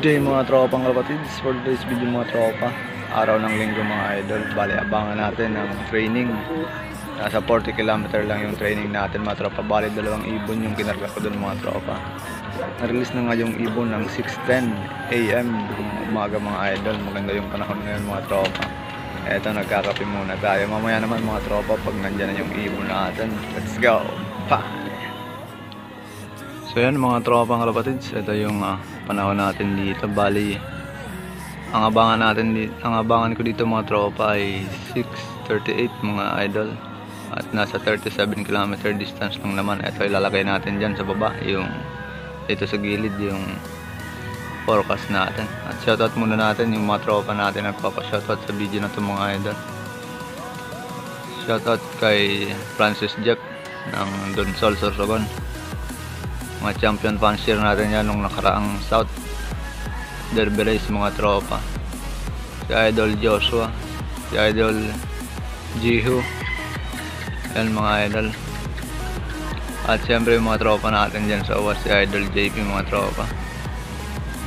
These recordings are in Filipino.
day mga tropang kapatids. For today's video mga tropa, araw ng linggo mga idol. Bali abangan natin ang training. Nasa 40 km lang yung training natin mga tropa. Bali 2 ibon yung kinarga ko dun mga tropa. Na-release na nga yung ibon ng 6:10 AM umaga mga idol. Maganda yung panahon ngayon mga tropa. Eto, nagkakape muna tayo. Mamaya naman mga tropa pag nandyan na yung ibon natin. Let's go! Pa! So yan mga tropang kalapatids, ito yung panahon natin dito. Bali, ang abangan ko dito mga tropa ay 6:38 mga idol. At nasa 37 km distance lang naman. Ito ilalagay natin dyan sa baba, yung dito sa gilid yung forecast natin. At shoutout muna natin yung mga tropa natin nagpapa-shoutout sa video na ito mga idol. Shoutout kay Francis Jack ng Donsol, Sorsogon. Mga champion fancier natin yan nung nakaraang South Derby race mga tropa. Si Idol Joshua, si Idol Jihu, yan mga idol. At syempre yung mga tropa natin dyan sa UWAS, si Idol JP mga tropa.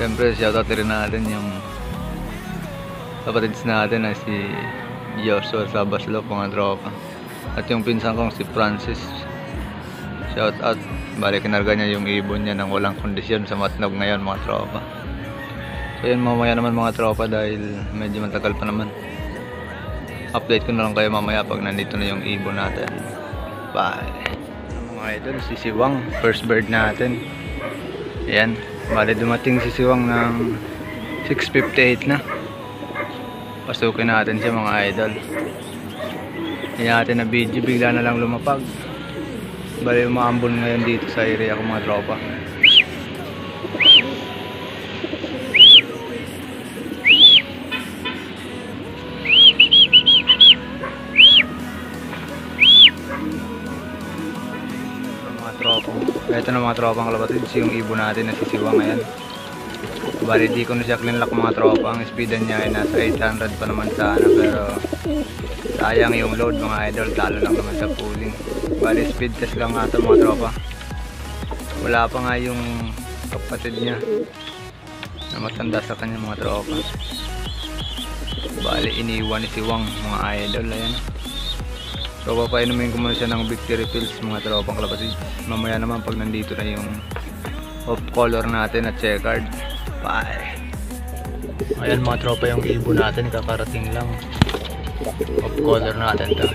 Syempre shoutout rin natin yung kapatids natin na si Joshua sa Baslop mga tropa. At yung pinsan kong si Francis, shoutout. Bali kinarga niya yung ibon niya nang walang kondisyon sa Matnog ngayon mga tropa. So yun, mamaya naman mga tropa dahil medyo matagal pa naman. Update ko na lang kayo mamaya pag nandito na yung ibon natin. Bye! Mga idol, si Siwang, first bird natin. Ayan, bali dumating si Siwang ng 6:58 na. Pasukin natin siya mga idol. Hindi natin na video, bigla na lang lumapag. Bali umaambon ngayon dito sa area ko mga tropa. Ito na mga tropang kalapatids, yung ibon natin na sisiwang ngayon. Bali di ko na siya clean lock mga tropa. Ang speedan niya ay nasa 800 pa naman sana, pero sayang yung load mga idol, talo lang naman sa pooling. Bali speed test lang nga ito mga tropa. Wala pa nga yung kapatid niya na matanda sa kanya mga tropa. Bali iniwan ni Siwang mga idol. Ayan. So papainumin ko muna siya ng victory pills mga tropang kalapatids. Mamaya naman pag nandito na yung off color natin at checkered. Bye! Ayan mga tropa, yung ibon natin kakarating lang. Off color natin to.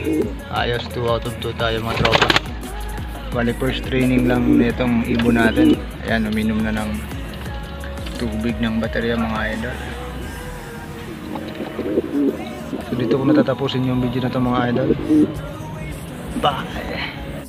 Ayos, 2 out of 2 tayo mga tropa. Bali first training lang nitong ibon natin. Ayan, uminom na ng tubig ng baterya mga idol. So dito ko natatapusin yung video na to mga idol. Bye!